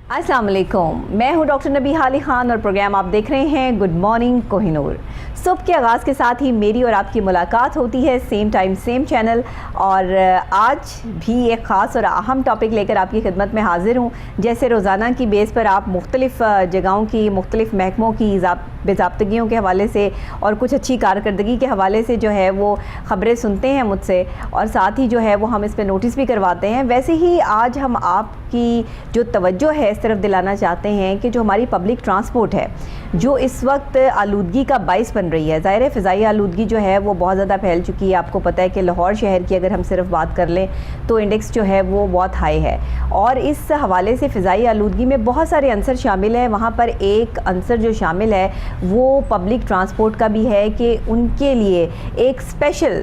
अस्सलाम वालेकुम, मैं हूं डॉक्टर नबीहा अली खान और प्रोग्राम आप देख रहे हैं गुड मॉर्निंग कोहिनूर। सुबह के आगाज़ के साथ ही मेरी और आपकी मुलाकात होती है सेम टाइम सेम चैनल, और आज भी एक ख़ास और अहम टॉपिक लेकर आपकी खिदमत में हाज़िर हूं। जैसे रोज़ाना की बेस पर आप मुख्तलिफ़ जगहों की, मुख्तलिफ़ महकमों की बेज़ाब्तगियों के हवाले से और कुछ अच्छी कारकर्दगी के हवाले से जो है वो ख़बरें सुनते हैं मुझसे, और साथ ही जो है वो हम इस पर नोटिस भी करवाते हैं। वैसे ही आज हम आपकी जो तवज्जो है इस तरफ दिलाना चाहते हैं कि जो हमारी पब्लिक ट्रांसपोर्ट है, जो इस वक्त आलूदगी का बाइस बन रही है। ज़ाहिर है फ़िज़ाई आलूदगी जो है वो बहुत ज़्यादा फैल चुकी है। आपको पता है कि लाहौर शहर की अगर हम सिर्फ बात कर लें तो इंडेक्स जो है वो बहुत हाई है, और इस हवाले से फ़िज़ाई आलूदगी में बहुत सारे अंसर शामिल हैं। वहाँ पर एक अंसर जो शामिल है वो पब्लिक ट्रांसपोर्ट का भी है कि उनके लिए एक स्पेशल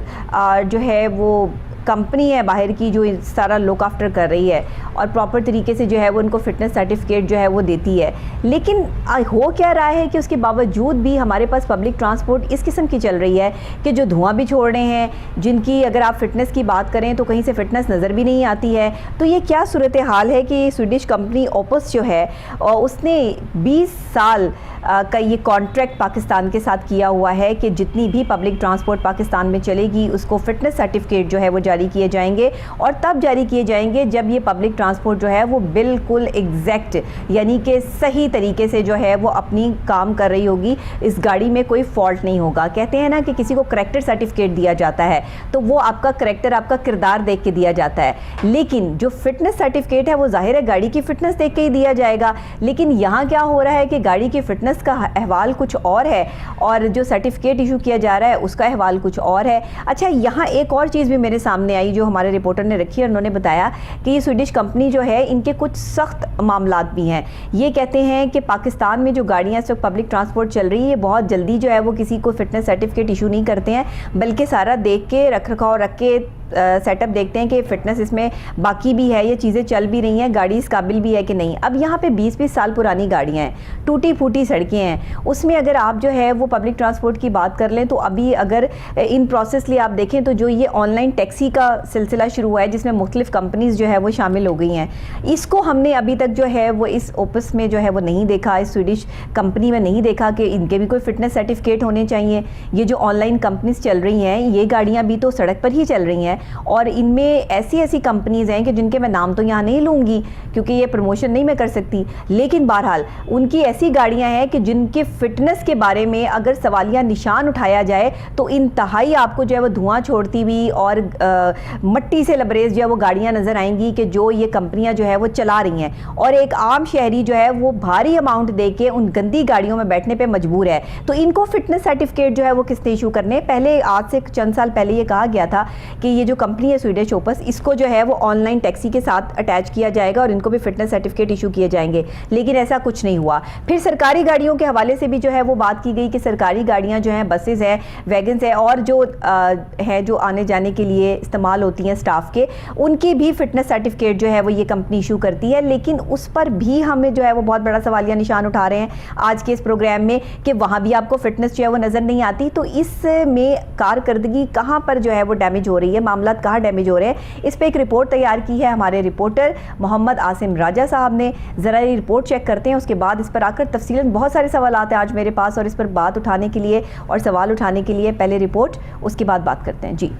जो है वो कंपनी है बाहर की जो सारा लुक आफ्टर कर रही है और प्रॉपर तरीके से जो है वो उनको फ़िटनेस सर्टिफिकेट जो है वो देती है। लेकिन हो क्या रहा है कि उसके बावजूद भी हमारे पास पब्लिक ट्रांसपोर्ट इस किस्म की चल रही है कि जो धुआं भी छोड़ रहे हैं, जिनकी अगर आप फ़िटनेस की बात करें तो कहीं से फ़िटनेस नज़र भी नहीं आती है। तो ये क्या सूरत हाल है कि स्वीडिश कंपनी ओपस जो है उसने 20 साल का ये कॉन्ट्रैक्ट पाकिस्तान के साथ किया हुआ है कि जितनी भी पब्लिक ट्रांसपोर्ट पाकिस्तान में चलेगी उसको फ़िटनेस सर्टिफिकेट जो है वो जारी किए जाएंगे, और तब जारी किए जाएंगे जब ये पब्लिक ट्रांसपोर्ट जो है वो बिल्कुल एग्जैक्ट यानी कि सही तरीके से जो है वो अपनी काम कर रही होगी। इस गाड़ी में कोई फॉल्ट नहीं होगा। कहते हैं ना कि किसी को करैक्टर सर्टिफिकेट दिया जाता है तो वो आपका करैक्टर, आपका किरदार देख के दिया जाता है, लेकिन जो फिटनेस सर्टिफिकेट है वो जाहिर है गाड़ी की फ़िटनेस देख के ही दिया जाएगा। लेकिन यहाँ क्या हो रहा है कि गाड़ी की फ़िटनेस का अहवाल कुछ और है और जो सर्टिफिकेट इशू किया जा रहा है उसका अहवाल कुछ और है। अच्छा, यहाँ एक और चीज़ भी मेरे सामने आई जो हमारे रिपोर्टर ने रखी है। उन्होंने बताया कि ये स्वीडिश कंपनी जो है इनके कुछ सख्त मामलात भी हैं। ये कहते हैं कि पाकिस्तान में जो गाड़ियाँ इस वक्त पब्लिक ट्रांसपोर्ट चल रही है बहुत जल्दी जो है वो किसी को फिटनेस सर्टिफिकेट इशू नहीं करते हैं, बल्कि सारा देख के रख रखाव रख के सेटअप देखते हैं कि फ़िटनेस इसमें बाकी भी है, ये चीज़ें चल भी रही हैं, गाड़ी इस काबिल भी है कि नहीं। अब यहाँ पे 20-20 साल पुरानी गाड़ियाँ हैं, टूटी फूटी सड़कें हैं, उसमें अगर आप जो है वो पब्लिक ट्रांसपोर्ट की बात कर लें तो अभी अगर इन प्रोसेस लिए आप देखें तो जो ये ऑनलाइन टैक्सी का सिलसिला शुरू हुआ है जिसमें मुख्तलिफ कंपनीज़ जो है वो शामिल हो गई हैं, इसको हमने अभी तक जो है वो इस ओपस में जो है वो नहीं देखा, इस स्वीडिश कंपनी में नहीं देखा कि इनके भी कोई फ़िटनेस सर्टिफिकेट होने चाहिए। ये जो ऑनलाइन कंपनीज़ चल रही हैं ये गाड़ियाँ भी तो सड़क पर ही चल रही हैं, और इनमें ऐसी कंपनीज़ हैं कि जिनके मैं नाम तो यहाँ नहीं लूँगी क्योंकि ये प्रमोशन नहीं मैं कर सकती, लेकिन बहरहाल उनकी ऐसी गाड़ियाँ हैं कि जिनके फ़िटनेस के बारे में अगर सवालिया निशान उठाया जाए तो इंतहाई आपको जो है वो धुआं छोड़ती हुई और मट्टी से लबरेज जो है वो गाड़ियाँ नज़र आएंगी कि जो ये कंपनियाँ जो है वो चला रही हैं, और एक आम शहरी जो है वो भारी अमाउंट दे के उन गंदी गाड़ियों में बैठने पर मजबूर है। तो इनको फ़िटनेस सर्टिफिकेट जो है वो किसने इशू करने? पहले आज से चंद साल पहले ये कहा गया था कि ये जो कंपनी है स्वीडिश ओपस, इसको जो है वो ऑनलाइन टैक्सी के साथ अटैच किया जाएगा और इनको भी फिटनेस सर्टिफिकेट इशू किए जाएंगे, लेकिन ऐसा कुछ नहीं हुआ। फिर सरकारी गाड़ियों के हवाले से भी जो है वो बात की गई कि सरकारी गाड़ियां जो हैं, बसेस हैं, वैगन्स हैं, और जो है जो आने जाने के लिए इस्तेमाल होती हैं स्टाफ के, उनकी भी फिटनेस सर्टिफिकेट जो है वो ये कंपनी इशू करती है। लेकिन उस पर भी हमें जो है वो बहुत बड़ा सवालिया निशान उठा रहे हैं आज के इस प्रोग्राम में कि वहाँ भी आपको फिटनेस जो है वो नज़र नहीं आती। तो इसमें कारकर्दगी कहाँ पर जो है वो डैमेज हो रही है, मामला कहाँ डैमेज हो रहे हैं, इस पे एक रिपोर्ट तैयार की है हमारे रिपोर्टर मोहम्मद आसिम राजा साहब ने। ज़रा ये रिपोर्ट चेक करते हैं, उसके बाद इस पर आकर तफसीलन बहुत सारे सवाल आते हैं आज मेरे पास, और इस पर बात उठाने के लिए और सवाल उठाने के लिए पहले रिपोर्ट, उसके बाद बात करते हैं। जी,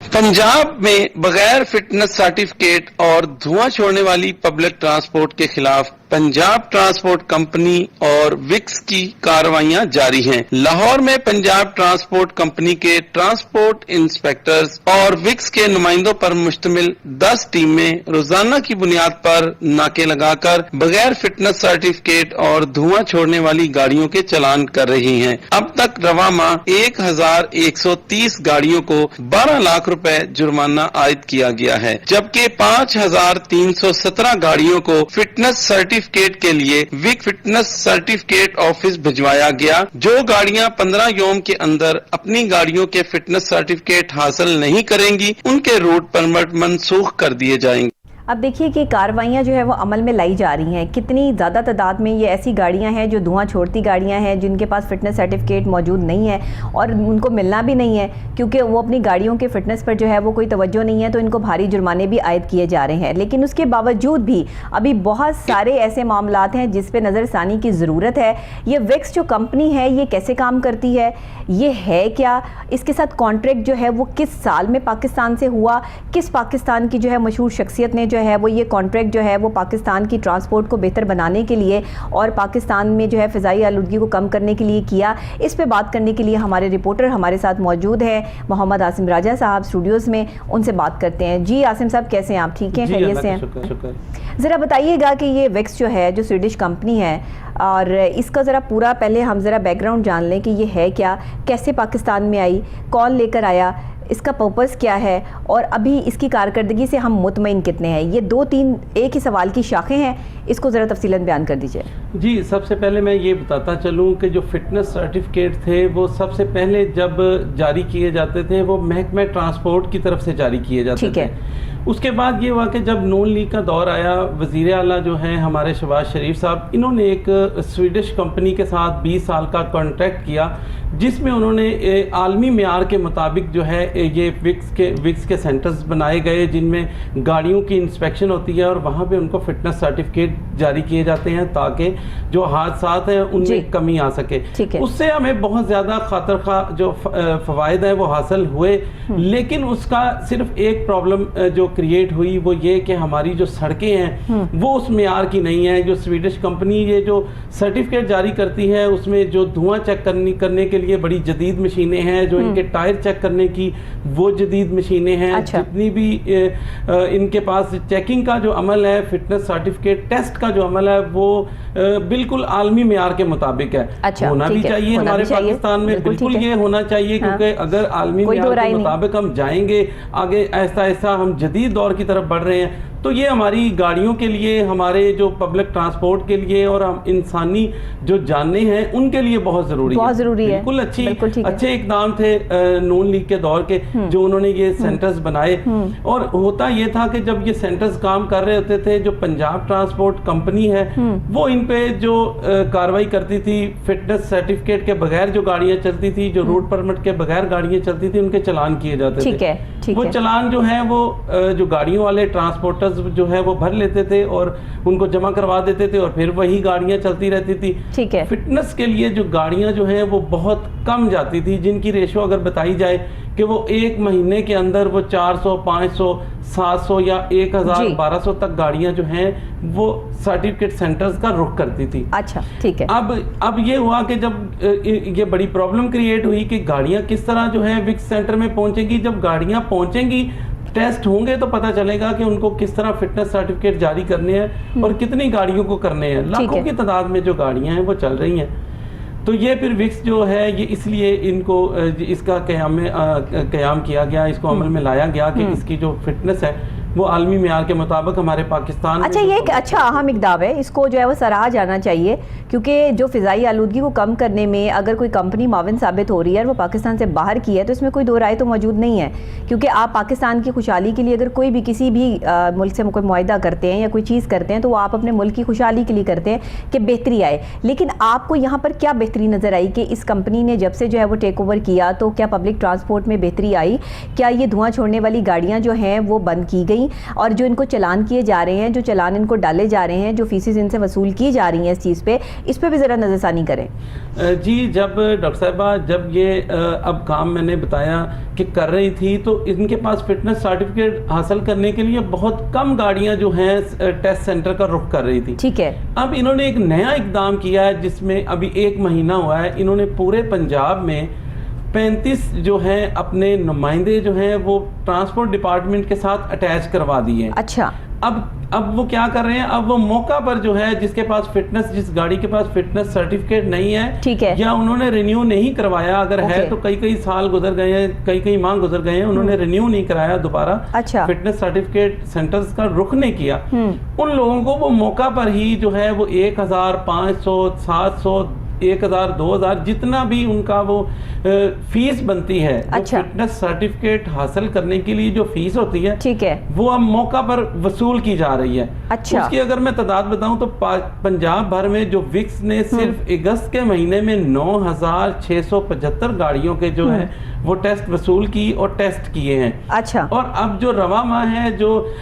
पंजाब में बगैर फिटनेस सर्टिफिकेट और धुआं छोड़ने वाली पब्लिक ट्रांसपोर्ट के खिलाफ पंजाब ट्रांसपोर्ट कंपनी और विक्स की कार्रवाइयां जारी हैं। लाहौर में पंजाब ट्रांसपोर्ट कंपनी के ट्रांसपोर्ट इंस्पेक्टर्स और विक्स के नुमाइंदों पर मुश्तमिल 10 टीमें रोजाना की बुनियाद पर नाके लगाकर बगैर फिटनेस सर्टिफिकेट और धुआं छोड़ने वाली गाड़ियों के चालान कर रही हैं। अब तक रवा माह 1130 गाड़ियों को 12 लाख रुपए जुर्माना आयद किया गया है, जबकि 5317 गाड़ियों को फिटनेस सर्टिफिकेट के लिए विक फिटनेस सर्टिफिकेट ऑफिस भिजवाया गया। जो गाड़ियां 15 यौम के अंदर अपनी गाड़ियों के फिटनेस सर्टिफिकेट हासिल नहीं करेंगी उनके रूट परमिट मनसूख कर दिए जाएंगे। अब देखिए कि कार्रवाइयाँ जो है वो अमल में लाई जा रही हैं। कितनी ज़्यादा तादाद में ये ऐसी गाड़ियाँ हैं जो धुआं छोड़ती गाड़ियाँ हैं, जिनके पास फ़िटनेस सर्टिफिकेट मौजूद नहीं है और उनको मिलना भी नहीं है, क्योंकि वो अपनी गाड़ियों के फ़िटनेस पर जो है वो कोई तवज्जो नहीं है, तो इनको भारी जुर्माने भी आयद किए जा रहे हैं। लेकिन उसके बावजूद भी अभी बहुत सारे ऐसे मामलात हैं जिस पर नज़रसानी की ज़रूरत है। ये विक्स जो कंपनी है ये कैसे काम करती है, ये है क्या, इसके साथ कॉन्ट्रैक्ट जो है वो किस साल में पाकिस्तान से हुआ, किस पाकिस्तान की जो है मशहूर शख्सियत ने जो है वो ये कॉन्ट्रैक्ट जो है वो पाकिस्तान की ट्रांसपोर्ट को बेहतर बनाने के लिए और पाकिस्तान में जो है फ़िज़ाई आलूदगी को कम करने के लिए किया। इस पे बात करने के लिए हमारे रिपोर्टर हमारे साथ मौजूद हैं, मोहम्मद आसिम राजा साहब स्टूडियोज़ में, उनसे बात करते हैं। जी आसिम साहब, कैसे हैं आप? ठीक हैं, खैरियत से हैं? ज़रा बताइएगा कि ये विक्स जो है जो स्वीडिश कंपनी है और इसका ज़रा पूरा पहले हम ज़रा बैकग्राउंड जान लें कि ये है क्या, कैसे पाकिस्तान में आई, कौन लेकर आया, इसका पर्पस क्या है और अभी इसकी कारकर्दगी से हम मुतमईन कितने हैं। ये दो तीन एक ही सवाल की शाखें हैं, इसको ज़रा तफसीलन बयान कर दीजिए। जी, सबसे पहले मैं ये बताता चलूँ कि जो फिटनेस सर्टिफिकेट थे वो सबसे पहले जब जारी किए जाते थे वो महकमा ट्रांसपोर्ट की तरफ से जारी किए जाते थे। उसके बाद ये हुआ कि जब नून लीग का दौर आया, वज़ीर आला जो हैं हमारे शहबाज शरीफ साहब, इन्होंने एक स्वीडिश कंपनी के साथ 20 साल का कॉन्ट्रैक्ट किया जिसमें उन्होंने आलमी मेयार के मुताबिक जो है ये विक्स के सेंटर्स बनाए गए जिनमें गाड़ियों की इंस्पेक्शन होती है और वहाँ पे उनको फिटनेस सर्टिफिकेट जारी किए जाते हैं ताकि जो हादसात हैं उनमें कमी आ सके। उससे हमें बहुत ज़्यादा खातर खा जो फ़वायद हैं वो हासिल हुए, लेकिन उसका सिर्फ एक प्रॉब्लम जो क्रिएट हुई वो ये कि हमारी जो सड़कें हैं वो उस मेयार की नहीं है। जो स्वीडिश कंपनी ये जो सर्टिफिकेट जारी करती है उसमें जो धुआं चेक करने के लिए बड़ी जदीद मशीनें हैं, जो इनके टायर चेक करने की वो जदीद मशीनें हैं। अच्छा। जितनी भी इनके पास चेकिंग का जो अमल है, फिटनेस सर्टिफिकेट टेस्ट का जो अमल है वो बिल्कुल आलमी मेयार के मुताबिक है। अच्छा, होना भी चाहिए हमारे पाकिस्तान में, बिल्कुल ये होना चाहिए। हाँ। क्योंकि अगर आलमी मेयार के मुताबिक हम जाएंगे आगे, ऐसा ऐसा हम जदीद दौर की तरफ बढ़ रहे हैं, तो ये हमारी गाड़ियों के लिए, हमारे जो पब्लिक ट्रांसपोर्ट के लिए और हम इंसानी जो जानने हैं उनके लिए बहुत ज़रूरी है। बिल्कुल अच्छे इकदाम थे नून लीग के दौर के जो उन्होंने ये सेंटर्स बनाए। और होता ये था कि जब ये सेंटर्स काम कर रहे होते थे, जो पंजाब ट्रांसपोर्ट कंपनी है वो इन पे जो कार्रवाई करती थी, फिटनेस सर्टिफिकेट के बगैर जो गाड़ियाँ चलती थी, जो रूट परमिट के बगैर गाड़ियाँ चलती थी, उनके चलान किए जाते थे। वो चलान जो है वो जो गाड़ियों वाले ट्रांसपोर्टर्स जो है वो भर लेते थे और उनको जमा करवा देते थे और फिर वही गाड़ियां चलती रहती थी। ठीक है। फिटनेस के लिए जो गाड़ियां जो हैं वो बहुत कम जाती थी, जिनकी रेशो अगर बताई जाए कि वो एक महीने के अंदर वो 400, 500, 700 या 1000, 1200 तक गाड़ियां जो हैं वो सर्टिफिकेट सेंटर्स का रुख करती थी। अच्छा, ठीक है। अब ये हुआ कि जब ये बड़ी प्रॉब्लम क्रिएट हुई कि गाड़ियां किस तरह जो है विक्स सेंटर में पहुंचेंगी। जब गाड़ियां पहुंचेंगी, टेस्ट होंगे तो पता चलेगा कि उनको किस तरह फिटनेस सर्टिफिकेट जारी करने हैं और कितनी गाड़ियों को करने हैं। लाखों की तादाद में जो गाड़ियां हैं वो चल रही हैं। तो ये फिर विक्स जो है ये इसलिए इनको इसका क़याम किया गया, इसको अमल में लाया गया कि इसकी जो फिटनेस है वो आलमी मेयार के मुताबिक हमारे पाकिस्तान में। अच्छा, ये एक अच्छा अहम इक़दाम है, इसको जो है वो सराहा जाना चाहिए, क्योंकि जो फ़िज़ाई आलूदगी को कम करने में अगर कोई कंपनी माविन साबित हो रही है और वो पाकिस्तान से बाहर की है तो इसमें कोई दो राय तो मौजूद नहीं है। क्योंकि आप पाकिस्तान की खुशहाली के लिए अगर कोई भी किसी भी मुल्क से कोई मुआहदा करते हैं या कोई चीज़ करते हैं तो वो आप अपने मुल्क की खुशहाली के लिए करते हैं कि बेहतरी आए। लेकिन आपको यहाँ पर क्या बेहतरी नज़र आई कि इस कंपनी ने जब से जो है वो टेक ओवर किया तो क्या पब्लिक ट्रांसपोर्ट में बेहतरी आई? क्या ये धुआं छोड़ने वाली गाड़ियाँ जो हैं वो बंद की गई और जो इनको चलान किए जा रहे हैं, जो चलान इनको डाले जा रहे हैं, जो फीसेस इनसे वसूल की जा रही हैं इस चीज़ पे, इस पे भी ज़रा नज़रसानी करें। जी, जब डॉक्टर साहिबा जब ये अब काम मैंने बताया कि कर रही थी तो इनके पास फिटनेस सर्टिफिकेट हासिल करने के लिए बहुत कम गाड़ियां जो हैं टेस्ट सेंटर का रुख कर रही थी। ठीक है। अब इन्होंने एक नया इकदाम किया है जिसमें अभी 1 महीना हुआ है, इन्होंने पूरे पंजाब में 35 जो हैं अपने नुमाइंदे जो हैं वो ट्रांसपोर्ट डिपार्टमेंट के साथ अटैच करवा दिए। अच्छा। अब वो क्या कर रहे हैं, अब वो मौका पर जो है जिसके पास फिटनेस, जिस गाड़ी के पास फिटनेस सर्टिफिकेट नहीं है, ठीक है, या उन्होंने रिन्यू नहीं करवाया, अगर है तो कई साल गुजर गए हैं, कई माह गुजर गए हैं, उन्होंने रिन्यू नहीं कराया दोबारा। अच्छा। फिटनेस सर्टिफिकेट सेंटर्स का रुख नहीं किया, उन लोगों को वो मौका पर ही जो है वो 1000, 500, 700, 1000 2000 जितना भी उनका वो फीस बनती है, अच्छा। जो फिटनेस सर्टिफिकेट हासिल करने के लिए जो फीस होती है, ठीक है, वो अब मौका पर वसूल की जा रही है। अच्छा। उसकी अगर मैं तादाद बताऊं तो पंजाब भर में जो विक्स ने सिर्फ अगस्त के महीने में 9675 गाड़ियों के जो है वो टेस्ट वसूल की और टेस्ट किए हैं। अच्छा। और अब जो रवा माह है, जो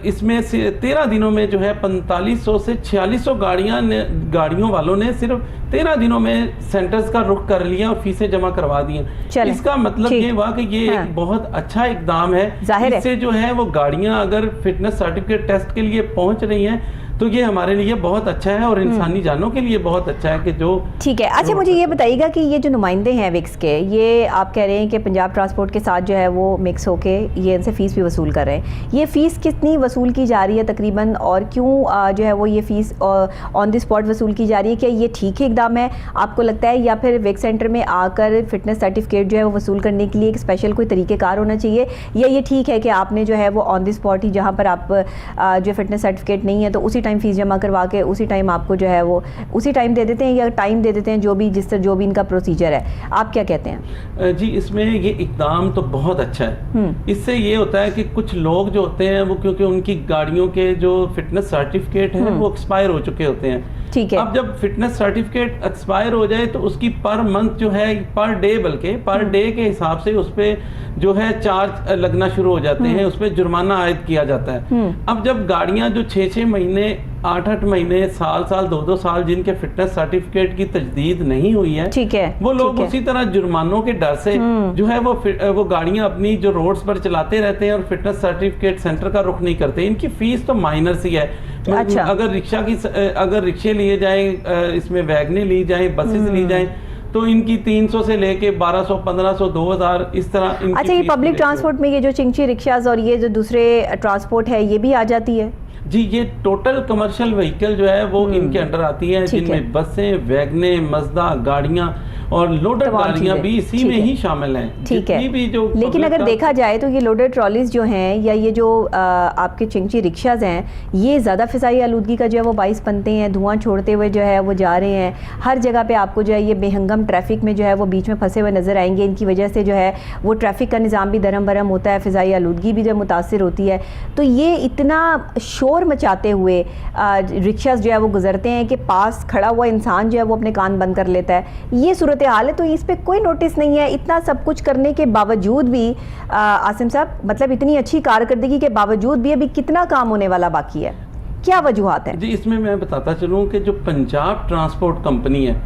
इसमें से 13 दिनों में जो है 4500 से 4600 गाड़ियों वालों ने सिर्फ 13 दिनों में सेंटर्स का रुख कर लिया और फीसें जमा करवा दी हैं। इसका मतलब ये हुआ कि ये एक बहुत अच्छा इकदाम है। इससे जो है वो गाड़ियां अगर फिटनेस सर्टिफिकेट टेस्ट के लिए पहुंच रही हैं तो ये हमारे लिए बहुत अच्छा है और इंसानी जानों के लिए बहुत अच्छा है कि जो ठीक है। अच्छा, मुझे ये बताइएगा कि ये जो नुमाइंदे हैं विक्स के, ये आप कह रहे हैं कि पंजाब ट्रांसपोर्ट के साथ जो है वो मिक्स होके ये इनसे फ़ीस भी वसूल कर रहे हैं। ये फ़ीस कितनी वसूल की जा रही है तकरीबन, और क्यों जो है वो ये फ़ीस ऑन द स्पॉट वसूल की जा रही है? क्या ये ठीक है इकदाम है आपको लगता है, या फिर विक्स सेंटर में आकर फिटनेस सर्टिफिकेट जो है वो वसूल करने के लिए एक स्पेशल कोई तरीक़ेकार होना चाहिए, या ये ठीक है कि आपने जो है वो ऑन द स्पॉट ही जहाँ पर आप जो फिटनेस सर्टिफिकेट नहीं है तो उसी टाइम फीस जमा करवा के उसी टाइम आपको जो है वो उसी टाइम दे देते हैं, या टाइम दे देते हैं, जो भी इनका प्रोसीजर है? आप क्या कहते हैं? जी, इसमें ये इकदाम तो बहुत अच्छा है। इससे ये होता है कि कुछ लोग जो होते हैं वो क्योंकि उनकी गाड़ियों के जो फिटनेस सर्टिफिकेट है वो एक्सपायर हो चुके होते हैं। ठीक है। अब जब फिटनेस सर्टिफिकेट एक्सपायर हो जाए तो उसकी पर मंथ जो है, पर डे, बल्कि पर डे के हिसाब से उस पे जो है चार्ज लगना शुरू हो जाते हैं, उस पे जुर्माना आयद किया जाता है। अब जब गाड़ियां जो 6-6 महीने, 8-8 महीने, साल 2-2 साल जिनके फिटनेस सर्टिफिकेट की तजदीद नहीं हुई है, ठीक है, वो लोग उसी तरह जुर्मानों के डर से जो है वो गाड़ियां अपनी जो रोड्स पर चलाते रहते हैं और फिटनेस सर्टिफिकेट सेंटर का रुख नहीं करते। इनकी फीस तो माइनर सी है। अच्छा। अगर रिक्शे लिए जाए, इसमें वैगने ली जाए, बसेस ली जाए, तो इनकी 300 से लेके 1200, 1500, 2000 इस तरह इनकी। अच्छा, ये पब्लिक ट्रांसपोर्ट में ये जो चिंची रिक्शाज और ये जो दूसरे ट्रांसपोर्ट है ये भी आ जाती है? जी, ये टोटल कमर्शियल व्हीकल जो है वो इनके अंडर आती है, जिनमें बसें, वैगने, मज़दा गाड़ियां और लोडेड गाड़ियां भी इसी में ही शामिल हैं। ठीक है। भी जो लेकिन अगर देखा जाए तो ये लोडेड ट्रॉलीज जो हैं या ये जो आपके चिंची रिक्शाज हैं, ये ज़्यादा फ़िज़ाई आलूदगी का जो है वो बाइस बनते हैं, धुआं छोड़ते हुए जो है वो जा रहे हैं। हर जगह पे आपको जो है ये बेहंगम ट्रैफिक में जो है वो बीच में फंसे हुए नज़र आएंगे। इनकी वजह से जो है वो ट्रैफिक का निज़ाम भी दरम बरम होता है, फ़िज़ाई आलूदगी भी जो मुतासिर होती है। तो ये इतना शोर मचाते हुए रिक्शाज जो है वो गुजरते हैं कि पास खड़ा हुआ इंसान जो है वो अपने कान बंद कर लेता है। ये सूरत हाल है, तो इस पे कोई नोटिस नहीं है। इतना सब कुछ करने के बावजूद भी आसिम साहब, मतलब इतनी अच्छी कारकर्दगी के बावजूद भी अभी कितना काम होने वाला बाकी है? क्या वजूहात है? जी, इसमें मैं बताता चलूं कि जो पंजाब ट्रांसपोर्ट कंपनी है,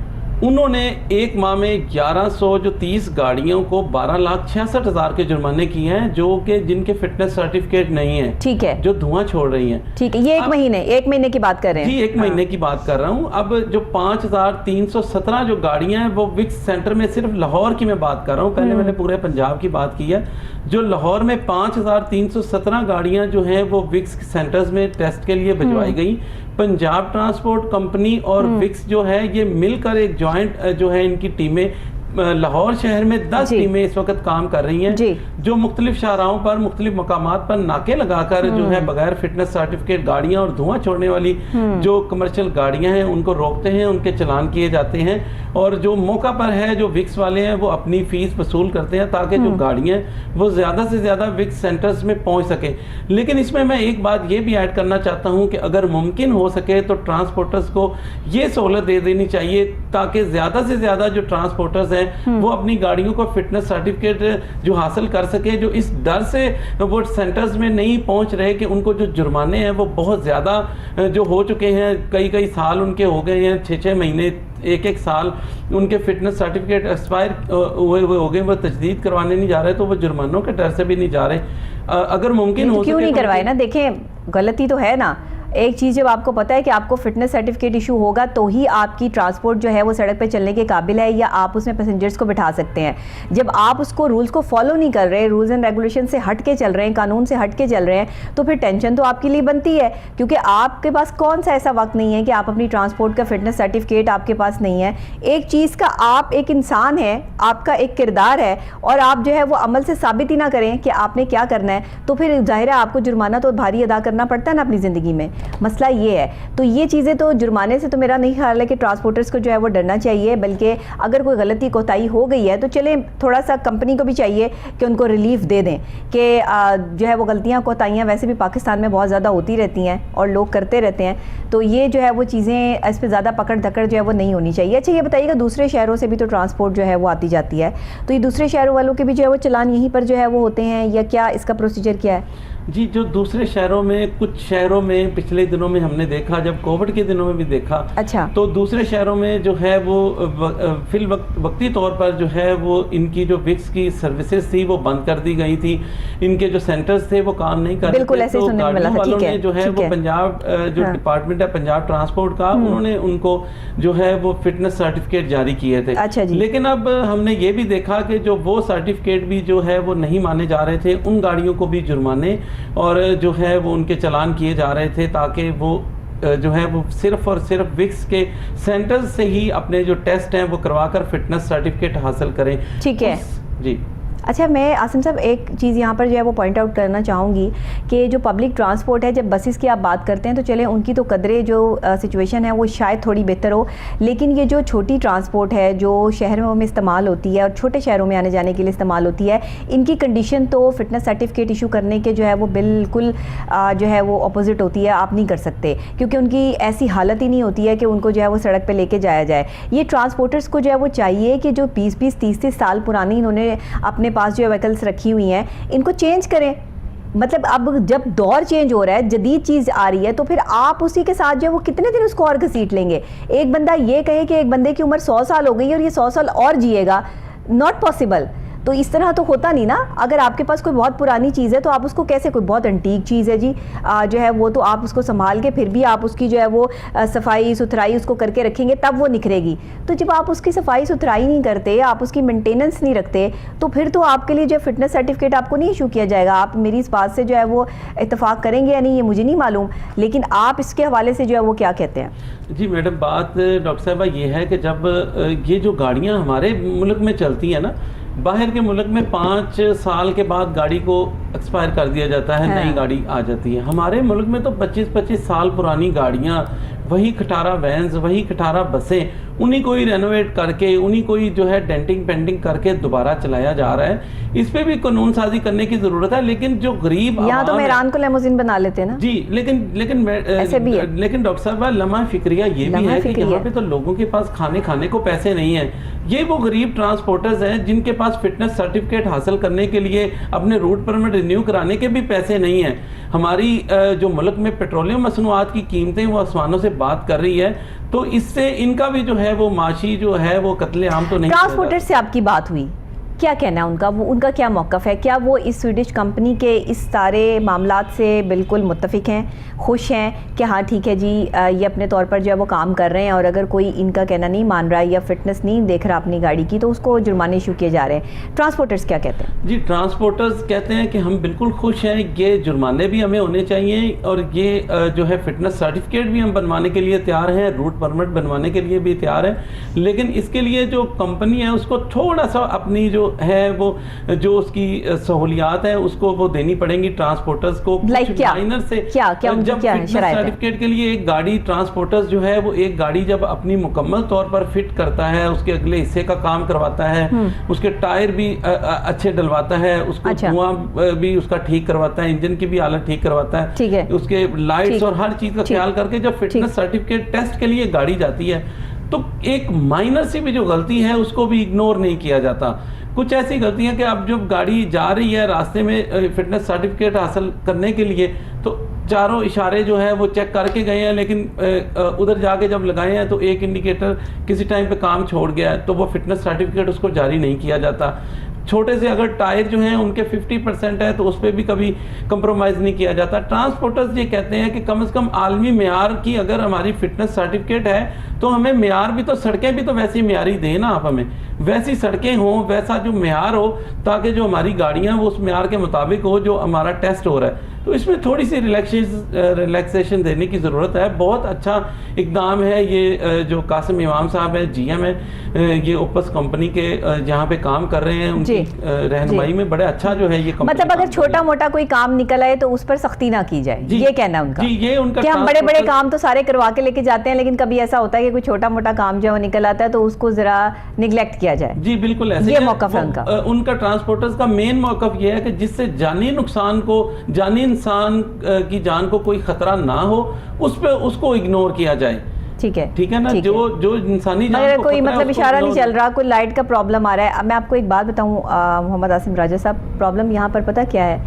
उन्होंने एक माह में 1130 गाड़ियों को 12,66,000 के जुर्माने किए हैं, जो कि जिनके फिटनेस सर्टिफिकेट नहीं है। ठीक है। जो धुआं छोड़ रही हैं। ठीक है, ये एक महीने की बात कर रहे हैं। जी, एक महीने की बात कर रहा हूँ। अब जो 5317 जो गाड़ियां हैं वो विक्स सेंटर में, सिर्फ लाहौर की मैं बात कर रहा हूँ, पहले मैंने पूरे पंजाब की बात की है। जो लाहौर में 5317 गाड़ियां जो हैं वो विक्स सेंटर्स में टेस्ट के लिए भिजवाई गई। पंजाब ट्रांसपोर्ट कंपनी और विक्स जो है ये मिलकर एक जॉइंट जो है इनकी टीमें लाहौर शहर में 10 टीमें इस वक्त काम कर रही हैं, जो मुख्तलिफ शाहराहों पर, मुख्तलिफ मकामात पर नाके लगाकर जो है बगैर फिटनेस सर्टिफिकेट गाड़ियां और धुआं छोड़ने वाली जो कमर्शियल गाड़ियां हैं उनको रोकते हैं, उनके चलान किए जाते हैं, और जो मौका पर है जो विक्स वाले हैं वो अपनी फीस वसूल करते हैं ताकि जो गाड़ियां वो ज़्यादा से ज़्यादा विक्स सेंटर्स में पहुँच सकें। लेकिन इसमें मैं एक बात ये भी ऐड करना चाहता हूँ कि अगर मुमकिन हो सके तो ट्रांसपोर्टर्स को ये सहूलत दे देनी चाहिए ताकि ज़्यादा से ज़्यादा जो ट्रांसपोर्टर्स हैं वो अपनी गाड़ियों को फिटनेस सर्टिफिकेट जो हासिल कर सके, जो इस डर से वो सेंटर्स में नहीं पहुंच रहे कि उनको जो जुर्माने हैं वो बहुत ज़्यादा जो हो चुके हैं, कई साल उनके हो गए हैं, 6-6 महीने, 1-1 साल उनके फिटनेस सर्टिफिकेट एक्सपायर हुए हो गए, वो तजदीद करवाने नहीं जा रहे, तो वो जुर्मानों के डर से भी नहीं जा रहे। अगर मुमकिन हो क्यों नहीं करवाए ना? देखें, गलती तो है ना। एक चीज़ जब आपको पता है कि आपको फिटनेस सर्टिफिकेट इशू होगा तो ही आपकी ट्रांसपोर्ट जो है वो सड़क पे चलने के काबिल है या आप उसमें पैसेंजर्स को बिठा सकते हैं। जब आप उसको रूल्स को फॉलो नहीं कर रहे, रूल्स एंड रेगुलेशन से हट के चल रहे हैं, कानून से हट के चल रहे हैं, तो फिर टेंशन तो आपके लिए बनती है, क्योंकि आपके पास कौन सा ऐसा वक्त नहीं है कि आप अपनी ट्रांसपोर्ट का फिटनेस सर्टिफिकेट आपके पास नहीं है। एक चीज़ का, आप एक इंसान है, आपका एक किरदार है, और आप जो है वो अमल से साबित ही ना करें कि आपने क्या करना है, तो फिर जाहिर है आपको जुर्माना तो भारी अदा करना पड़ता है ना अपनी ज़िंदगी में। मसला ये है। तो ये चीज़ें तो जुर्माने से तो मेरा नहीं ख्याल है कि ट्रांसपोर्टर्स को जो है वो डरना चाहिए, बल्कि अगर कोई गलती कोताही हो गई है तो चले थोड़ा सा कंपनी को भी चाहिए कि उनको रिलीफ दे दें कि जो है वो गलतियाँ कोताहियाँ वैसे भी पाकिस्तान में बहुत ज़्यादा होती रहती हैं और लोग करते रहते हैं, तो ये जो है वो चीज़ें इस पर ज़्यादा पकड़ धकड़ जो है वो नहीं होनी चाहिए। अच्छा ये बताइएगा, दूसरे शहरों से भी तो ट्रांसपोर्ट जो है वो आती जाती है, तो ये दूसरे शहरों वालों के भी जो है वो चलान यहीं पर जो है वो होते हैं या क्या इसका प्रोसीजर क्या है? जी, जो दूसरे शहरों में, कुछ शहरों में पिछले दिनों में हमने देखा, जब कोविड के दिनों में भी देखा, अच्छा, तो दूसरे शहरों में जो है वो वक्ती तौर पर जो है वो इनकी जो विक्स की सर्विसेज थी वो बंद कर दी गई थी, इनके जो सेंटर्स थे वो काम नहीं कर रहे थे। बिल्कुल ऐसे सुनने में मिला था। वालों ने जो है वो पंजाब जो डिपार्टमेंट है पंजाब ट्रांसपोर्ट का, उन्होंने उनको जो है वो फिटनेस सर्टिफिकेट जारी किए थे। अच्छा जी। लेकिन अब हमने ये भी देखा कि जो वो सर्टिफिकेट भी जो है वो नहीं माने जा रहे थे, उन गाड़ियों को भी जुर्माने और जो है वो उनके चालान किए जा रहे थे, ताकि वो जो है वो सिर्फ और सिर्फ विक्स के सेंटर्स से ही अपने जो टेस्ट हैं वो करवाकर फिटनेस सर्टिफिकेट हासिल करें। ठीक है जी। अच्छा, मैं आसिम साहब एक चीज़ यहाँ पर जो है वो पॉइंट आउट करना चाहूँगी कि जो पब्लिक ट्रांसपोर्ट है, जब बसेस की आप बात करते हैं तो चले उनकी तो कदरे जो सिचुएशन है वो शायद थोड़ी बेहतर हो, लेकिन ये जो छोटी ट्रांसपोर्ट है जो शहरों में इस्तेमाल होती है और छोटे शहरों में आने जाने के लिए इस्तेमाल होती है, इनकी कंडीशन तो फिटनेस सर्टिफिकेट इशू करने के जो है वो बिल्कुल जो है वो अपोजिट होती है। आप नहीं कर सकते क्योंकि उनकी ऐसी हालत ही नहीं होती है कि उनको जो है वो सड़क पर लेके जाया जाए। ये ट्रांसपोर्टर्स को जो है वो चाहिए कि जो 20-20, 30-30 साल पुरानी इन्होंने अपने पास जो व्हीकल्स रखी हुई हैं, इनको चेंज करें। मतलब अब जब दौर चेंज हो रहा है, जदीद चीज़ आ रही है, तो फिर आप उसी के साथ जो है वो कितने दिन उसको और घसीट लेंगे? एक बंदा ये कहे कि एक बंदे की उम्र 100 साल हो गई है और ये 100 साल और जिएगा, नॉट पॉसिबल। तो इस तरह तो होता नहीं ना। अगर आपके पास कोई बहुत पुरानी चीज़ है तो आप उसको कैसे, कोई बहुत एंटीक चीज़ है जी जो है वो, तो आप उसको संभाल के फिर भी आप उसकी जो है वो सफाई सुथराई उसको करके रखेंगे तब वो निखरेगी। तो जब आप उसकी सफाई सुथराई नहीं करते, आप उसकी मेंटेनेंस नहीं रखते, तो फिर तो आपके लिए जो फिटनेस सर्टिफिकेट आपको नहीं इशू किया जाएगा। आप मेरी इस बात से जो है वो इत्तेफाक करेंगे या नहीं ये मुझे नहीं मालूम, लेकिन आप इसके हवाले से जो है वो क्या कहते हैं? जी मैडम, बात डॉक्टर साहबा ये है कि जब ये जो गाड़ियाँ हमारे मुल्क में चलती हैं ना, बाहर के मुल्क में 5 साल के बाद गाड़ी को एक्सपायर कर दिया जाता है, नई गाड़ी आ जाती है। हमारे मुल्क में तो 25-25 साल पुरानी गाड़ियाँ, वही खटारा वैन्स, वही खटारा बसें, उन्हीं को ही रेनोवेट करके, उन्हीं को ही जो है डेंटिंग पेंटिंग करके दोबारा चलाया जा रहा है। इस पे भी कानून साजी करने की जरूरत है। लेकिन जो गरीब यहाँ तो मेहरान को लेमोजिन बना लेते हैं ना जी, लेकिन ऐसे भी है। लेकिन डॉक्टर साहब लम्हा फिक्रिया ये भी है कि यहाँ पे तो लोगों के पास खाने को पैसे नहीं है। ये वो गरीब ट्रांसपोर्टर्स हैं जिनके पास फिटनेस सर्टिफिकेट हासिल करने के लिए, अपने रूट परमिट रिन्यू कराने के भी पैसे नहीं हैं। हमारी जो मुल्क में पेट्रोलियम मसनूआत की कीमतें वो आसमानों से बात कर रही है, तो इससे इनका भी जो है वो माशी जो है वो कत्लेआम तो नहीं। ट्रांसपोर्टर से आपकी बात हुई, क्या कहना है उनका? वो उनका क्या मौक़िफ़ है? क्या वो इस स्वीडिश कंपनी के इस सारे मामलात से बिल्कुल मुत्तफ़िक हैं, खुश हैं कि हाँ ठीक है जी ये अपने तौर पर जो है वो काम कर रहे हैं, और अगर कोई इनका कहना नहीं मान रहा है या फिटनेस नहीं देख रहा अपनी गाड़ी की तो उसको जुर्माने इशू किए जा रहे हैं? ट्रांसपोर्टर्स क्या कहते हैं? जी, ट्रांसपोर्टर्स कहते हैं कि हम बिल्कुल खुश हैं, ये जुर्माने भी हमें होने चाहिए और ये जो है फिटनेस सर्टिफिकेट भी हम बनवाने के लिए तैयार हैं, रूट परमिट बनवाने के लिए भी तैयार हैं। लेकिन इसके लिए जो कंपनी है उसको थोड़ा सा अपनी जो है वो जो उसकी सहूलियात है उसको वो देनी पड़ेंगी ट्रांसपोर्टर्स को। माइनर से जब फिटनेस सर्टिफिकेट के लिए एक गाड़ी ट्रांसपोर्टर्स जो है वो एक गाड़ी जब अपनी मुकम्मल तौर पर फिट करता है, उसके अगले हिस्से का काम करवाता है, उसके टायर भी अच्छे डलवाता है, उसको धुआं भी उसका ठीक करवाता है, इंजन की भी हालत ठीक करवाता है, उसके लाइट्स और हर चीज का ख्याल करके जब फिटनेस सर्टिफिकेट टेस्ट के लिए गाड़ी जाती है तो एक माइनर सी भी जो गलती है उसको भी इग्नोर नहीं किया जाता। कुछ ऐसी गलतियां कि अब जब गाड़ी जा रही है रास्ते में फिटनेस सर्टिफिकेट हासिल करने के लिए तो चारों इशारे जो है वो चेक करके गए हैं, लेकिन उधर जाके जब लगाए हैं तो एक इंडिकेटर किसी टाइम पे काम छोड़ गया है तो वो फिटनेस सर्टिफिकेट उसको जारी नहीं किया जाता। छोटे से अगर टायर जो हैं उनके 50% है तो उस पर भी कभी कंप्रोमाइज़ नहीं किया जाता। ट्रांसपोर्टर्स ये कहते हैं कि कम से कम आलमी मेयार की अगर हमारी फिटनेस सर्टिफिकेट है तो हमें मेयार भी तो, सड़कें भी तो वैसी मेयारी दें ना आप, हमें वैसी सड़कें हों, वैसा जो मेयार हो ताकि जो हमारी गाड़ियाँ वो उस मेयार के मुताबिक हो जो हमारा टेस्ट हो रहा है। तो इसमें थोड़ी सी रिलैक्सेशन देने की ज़रूरत है। बहुत अच्छा इकदाम है ये जो कासिम इमाम साहब है, GM है ये ओपस कंपनी के जहाँ पे काम कर रहे हैं, उनकी रहनुमाई में बड़े अच्छा जो है ये मतलब अगर छोटा मोटा कोई काम निकल आए तो उस पर सख्ती ना की जाए, ये कहना उनका। जी, ये उनका कि हम बड़े बड़े काम तो सारे करवा के लेके जाते हैं, लेकिन कभी ऐसा होता है कि कोई छोटा मोटा काम जो है वो निकल आता है तो उसको जरा निगलेक्ट किया जाए। जी बिल्कुल ऐसे ये मौक़िफ़ है उनका। उनका ट्रांसपोर्टर्स का मेन मौक़िफ़ ये है कि जिससे जानी नुकसान को, जानी इंसान की जान को कोई खतरा ना हो, उस पे उसको इग्नोर किया जाए। ठीक है ना, जो इंसानी जान अगर को कोई मतलब इशारा नहीं चल रहा, कोई लाइट का प्रॉब्लम आ रहा है। अब मैं आपको एक बात बताऊं मोहम्मद आसिम राजा साहब, प्रॉब्लम यहाँ पर पता क्या है,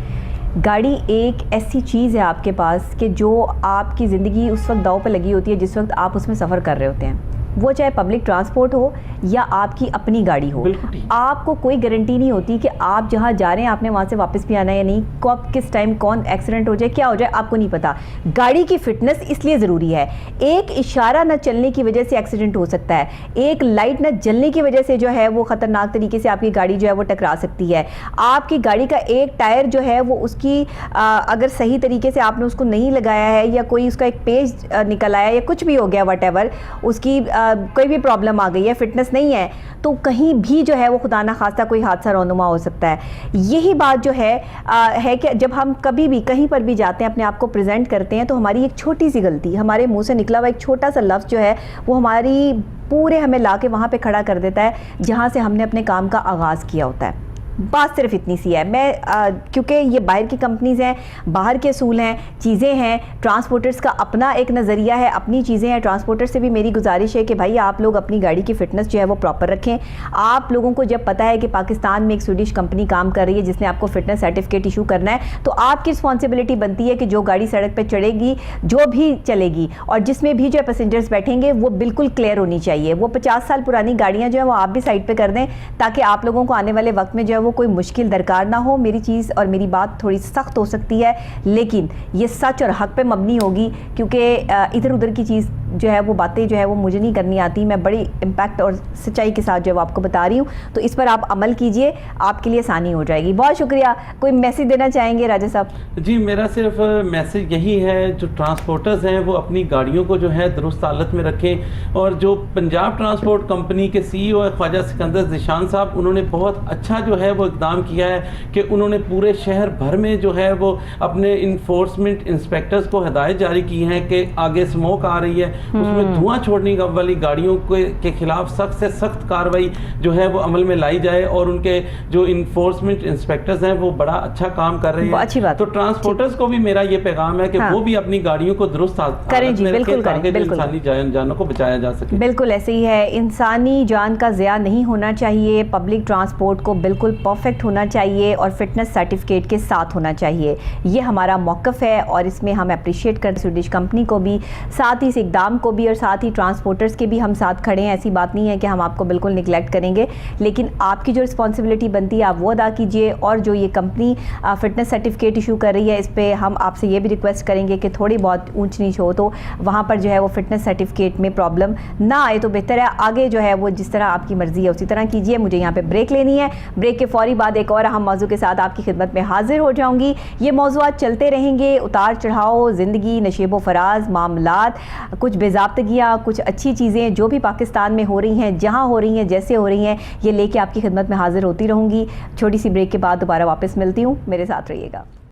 गाड़ी एक ऐसी चीज़ है आपके पास कि जो आपकी ज़िंदगी उस वक्त दांव पे लगी होती है जिस वक्त आप उसमें सफ़र कर रहे होते हैं, वो चाहे पब्लिक ट्रांसपोर्ट हो या आपकी अपनी गाड़ी हो। आपको कोई गारंटी नहीं होती कि आप जहाँ जा रहे हैं आपने वहाँ से वापस भी आना है या नहीं, कब किस टाइम कौन एक्सीडेंट हो जाए, क्या हो जाए, आपको नहीं पता। गाड़ी की फिटनेस इसलिए ज़रूरी है। एक इशारा न चलने की वजह से एक्सीडेंट हो सकता है, एक लाइट न जलने की वजह से जो है वो ख़तरनाक तरीके से आपकी गाड़ी जो है वो टकरा सकती है। आपकी गाड़ी का एक टायर जो है वो उसकी अगर सही तरीके से आपने उसको नहीं लगाया है या कोई उसका एक पेज निकल आया या कुछ भी हो गया, वट उसकी कोई भी प्रॉब्लम आ गई है, फिटनेस नहीं है, तो कहीं भी जो है वो खुदा ना खास्ता कोई हादसा रौनुमा हो सकता है। यही बात जो है कि जब हम कभी भी कहीं पर भी जाते हैं, अपने आप को प्रेजेंट करते हैं, तो हमारी एक छोटी सी गलती, हमारे मुंह से निकला हुआ एक छोटा सा लफ्ज़ जो है वो हमारी पूरे हमें ला के वहाँ पर खड़ा कर देता है जहाँ से हमने अपने काम का आगाज़ किया होता है। बात सिर्फ इतनी सी है। मैं क्योंकि ये बाहर की कंपनीज़ हैं, बाहर के असूल हैं, चीज़ें हैं, ट्रांसपोर्टर्स का अपना एक नज़रिया है, अपनी चीज़ें हैं। ट्रांसपोर्टर से भी मेरी गुजारिश है कि भाई आप लोग अपनी गाड़ी की फ़िटनेस जो है वो प्रॉपर रखें। आप लोगों को जब पता है कि पाकिस्तान में एक स्वीडिश कंपनी काम कर रही है जिसने आपको फ़िटनेस सर्टिफिकेट इशू करना है, तो आपकी रिस्पॉन्सिबिलिटी बनती है कि जो गाड़ी सड़क पर चढ़ेगी, जो भी चलेगी और जिसमें भी जो है पैसेंजर्स बैठेंगे, वो बिल्कुल क्लियर होनी चाहिए। वो 50 साल पुरानी गाड़ियाँ जो है वो आप भी साइड पर कर दें ताकि आप लोगों को आने वाले वक्त में जो है वो कोई मुश्किल दरकार ना हो। मेरी चीज़ और मेरी बात थोड़ी सख्त हो सकती है, लेकिन ये सच और हक पे मबनी होगी, क्योंकि इधर उधर की चीज़ जो है वो बातें जो है वो मुझे नहीं करनी आती। मैं बड़ी इम्पैक्ट और सच्चाई के साथ जो है वो आपको बता रही हूँ, तो इस पर आप अमल कीजिए, आपके लिए आसानी हो जाएगी। बहुत शुक्रिया। कोई मैसेज देना चाहेंगे राजा साहब? जी, मेरा सिर्फ मैसेज यही है, जो ट्रांसपोर्टर्स हैं वो अपनी गाड़ियों को जो है दुरुस्त हालत में रखें। और जो पंजाब ट्रांसपोर्ट कंपनी के CEO है ख्वाजा सिकंदर ज़ीशान साहब, उन्होंने बहुत अच्छा जो है वो इक़दाम किया है कि उन्होंने पूरे शहर भर में जो है वो अपने इन्फोर्समेंट इंस्पेक्टर्स को हिदायत जारी की है कि आगे स्मोक आ रही है, उसमें धुआं छोड़ने वाली गाड़ियों के खिलाफ सख्त से सख्त कार्रवाई जो है वो अमल में लाई जाए। और उनके जो इन्फोर्समेंट इंस्पेक्टर्स हैं वो बड़ा अच्छा काम कर रहे हैं। अच्छी बात। तो ट्रांसपोर्टर्स को भी मेरा ये पैगाम है कि वो भी अपनी गाड़ियों को दुरुस्त करें जी, बिल्कुल करें, बिल्कुल इंसानी जानों को बचाया जा सके। बिल्कुल ऐसे ही है, इंसानी जान का ज़िया नहीं होना चाहिए। पब्लिक ट्रांसपोर्ट को बिल्कुल परफेक्ट होना चाहिए और फिटनेस सर्टिफिकेट के साथ होना चाहिए। ये हमारा मौक़िफ़ है और इसमें हम अप्रिशिएट करते स्वीडिश कंपनी को भी, साथ ही इस इक़दाम को भी, और साथ ही ट्रांसपोर्टर्स के भी हम साथ खड़े हैं। ऐसी बात नहीं है कि हम आपको बिल्कुल निगलेक्ट करेंगे, लेकिन आपकी जो रिस्पॉन्सिबिलिटी बनती है आप वो अदा कीजिए। और जो ये कंपनी फिटनेस सर्टिफिकेट इशू कर रही है, इस पर हम आपसे ये भी रिक्वेस्ट करेंगे कि थोड़ी बहुत ऊंच नीच हो तो वहाँ पर जो है वो फिटनेस सर्टिफिकेट में प्रॉब्लम ना आए तो बेहतर है। आगे जो है वो जिस तरह आपकी मर्ज़ी है उसी तरह कीजिए। मुझे यहाँ पे ब्रेक लेनी है, ब्रेक के फौरी बाद एक और अहम मौजू के साथ आपकी खिदमत में हाजिर हो जाऊँगी। ये मौज़ूआत चलते रहेंगे, उतार चढ़ाव ज़िंदगी, नशेबो फराज मामलात, कुछ बेज़ाब्तगियाँ, कुछ अच्छी चीज़ें जो भी पाकिस्तान में हो रही हैं, जहाँ हो रही हैं, जैसे हो रही हैं, ये लेके आपकी खिदमत में हाजिर होती रहूँगी। छोटी सी ब्रेक के बाद दोबारा वापस मिलती हूँ, मेरे साथ रहिएगा।